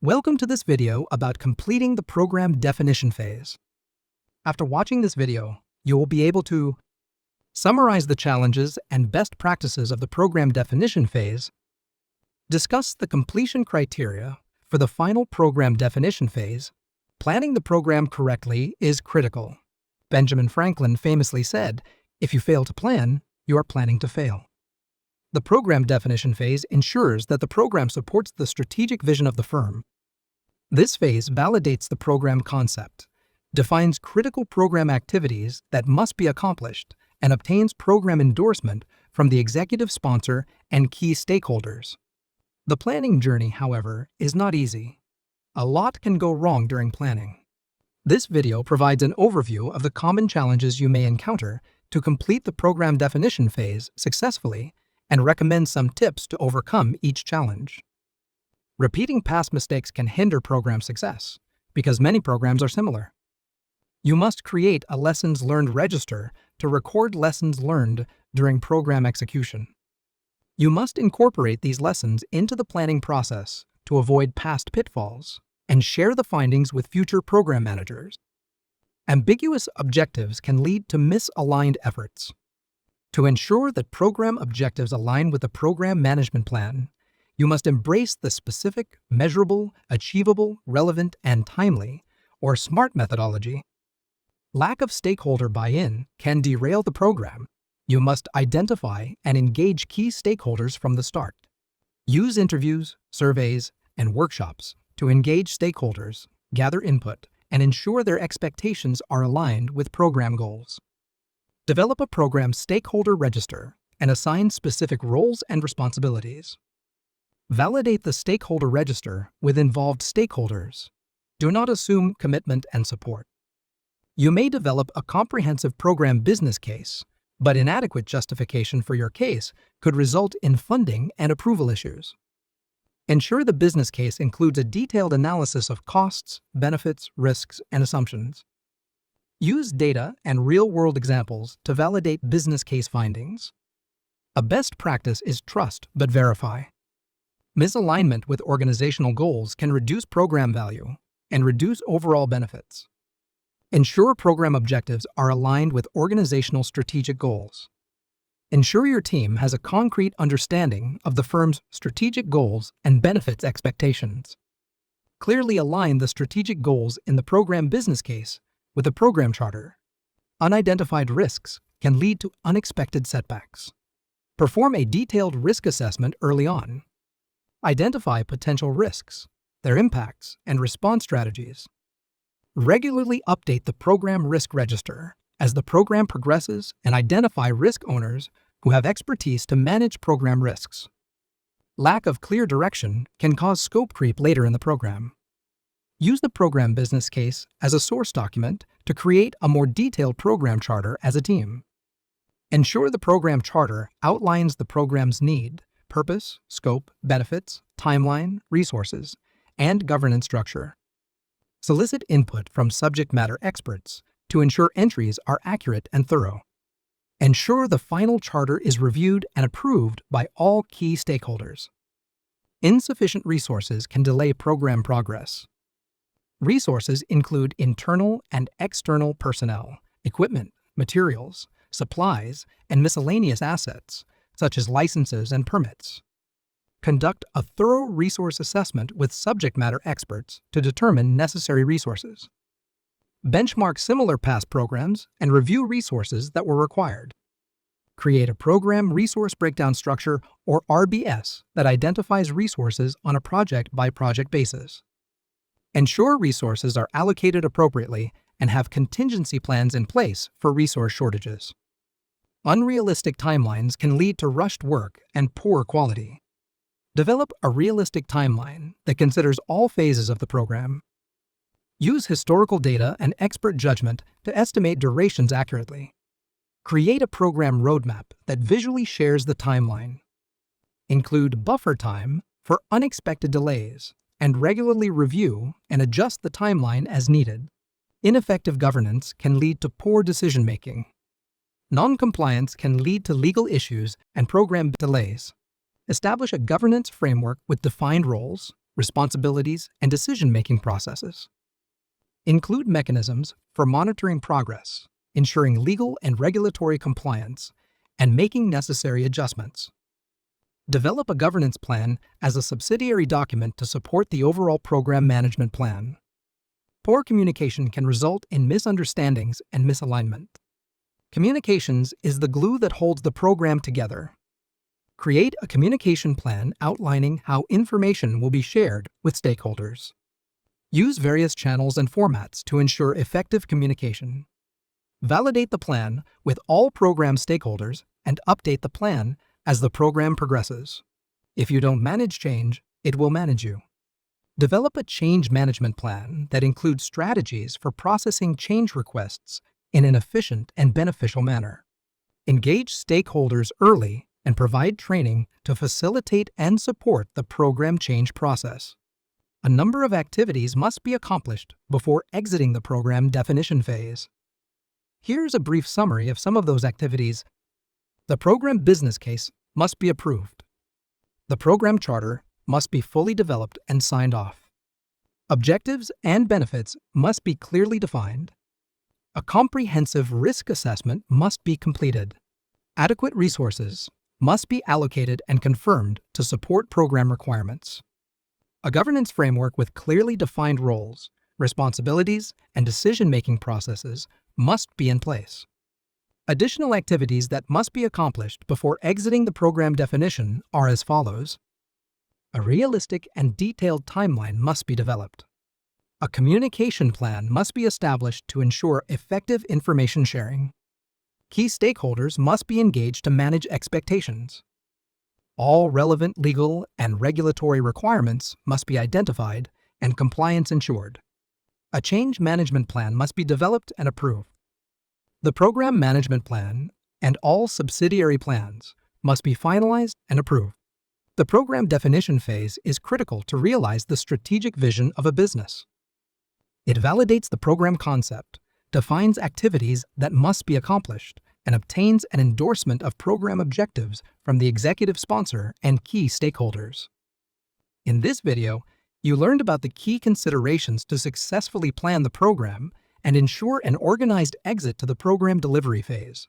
Welcome to this video about completing the program definition phase. After watching this video, you will be able to summarize the challenges and best practices of the program definition phase, discuss the completion criteria for the final program definition phase. Planning the program correctly is critical. Benjamin Franklin famously said, "If you fail to plan, you are planning to fail." The program definition phase ensures that the program supports the strategic vision of the firm. This phase validates the program concept, defines critical program activities that must be accomplished, and obtains program endorsement from the executive sponsor and key stakeholders. The planning journey, however, is not easy. A lot can go wrong during planning. This video provides an overview of the common challenges you may encounter to complete the program definition phase successfully and recommend some tips to overcome each challenge. Repeating past mistakes can hinder program success because many programs are similar. You must create a lessons learned register to record lessons learned during program execution. You must incorporate these lessons into the planning process to avoid past pitfalls and share the findings with future program managers. Ambiguous objectives can lead to misaligned efforts. To ensure that program objectives align with the program management plan, you must embrace the specific, measurable, achievable, relevant, and timely, or SMART methodology. Lack of stakeholder buy-in can derail the program. You must identify and engage key stakeholders from the start. Use interviews, surveys, and workshops to engage stakeholders, gather input, and ensure their expectations are aligned with program goals. Develop a program stakeholder register and assign specific roles and responsibilities. Validate the stakeholder register with involved stakeholders. Do not assume commitment and support. You may develop a comprehensive program business case, but inadequate justification for your case could result in funding and approval issues. Ensure the business case includes a detailed analysis of costs, benefits, risks, and assumptions. Use data and real-world examples to validate business case findings. A best practice is trust but verify. Misalignment with organizational goals can reduce program value and reduce overall benefits. Ensure program objectives are aligned with organizational strategic goals. Ensure your team has a concrete understanding of the firm's strategic goals and benefits expectations. Clearly align the strategic goals in the program business case with the program charter. Unidentified risks can lead to unexpected setbacks. Perform a detailed risk assessment early on. Identify potential risks, their impacts, and response strategies. Regularly update the program risk register as the program progresses and identify risk owners who have expertise to manage program risks. Lack of clear direction can cause scope creep later in the program. Use the program business case as a source document to create a more detailed program charter as a team. Ensure the program charter outlines the program's need, purpose, scope, benefits, timeline, resources, and governance structure. Solicit input from subject matter experts to ensure entries are accurate and thorough. Ensure the final charter is reviewed and approved by all key stakeholders. Insufficient resources can delay program progress. Resources include internal and external personnel, equipment, materials, supplies, and miscellaneous assets, such as licenses and permits. Conduct a thorough resource assessment with subject matter experts to determine necessary resources. Benchmark similar past programs and review resources that were required. Create a program resource breakdown structure, or RBS, that identifies resources on a project-by-project basis. Ensure resources are allocated appropriately and have contingency plans in place for resource shortages. Unrealistic timelines can lead to rushed work and poor quality. Develop a realistic timeline that considers all phases of the program. Use historical data and expert judgment to estimate durations accurately. Create a program roadmap that visually shares the timeline. Include buffer time for unexpected delays and regularly review and adjust the timeline as needed. Ineffective governance can lead to poor decision-making. Non-compliance can lead to legal issues and program delays. Establish a governance framework with defined roles, responsibilities, and decision-making processes. Include mechanisms for monitoring progress, ensuring legal and regulatory compliance, and making necessary adjustments. Develop a governance plan as a subsidiary document to support the overall program management plan. Poor communication can result in misunderstandings and misalignment. Communications is the glue that holds the program together. Create a communication plan outlining how information will be shared with stakeholders. Use various channels and formats to ensure effective communication. Validate the plan with all program stakeholders and update the plan as the program progresses. If you don't manage change, it will manage you. Develop a change management plan that includes strategies for processing change requests in an efficient and beneficial manner. Engage stakeholders early and provide training to facilitate and support the program change process. A number of activities must be accomplished before exiting the program definition phase. Here's a brief summary of some of those activities. The program business case must be approved. The program charter must be fully developed and signed off. Objectives and benefits must be clearly defined. A comprehensive risk assessment must be completed. Adequate resources must be allocated and confirmed to support program requirements. A governance framework with clearly defined roles, responsibilities, and decision-making processes must be in place. Additional activities that must be accomplished before exiting the program definition are as follows. A realistic and detailed timeline must be developed. A communication plan must be established to ensure effective information sharing. Key stakeholders must be engaged to manage expectations. All relevant legal and regulatory requirements must be identified and compliance ensured. A change management plan must be developed and approved. The program management plan and all subsidiary plans must be finalized and approved. The program definition phase is critical to realize the strategic vision of a business. It validates the program concept, defines activities that must be accomplished, and obtains an endorsement of program objectives from the executive sponsor and key stakeholders. In this video, you learned about the key considerations to successfully plan the program and ensure an organized exit to the program delivery phase.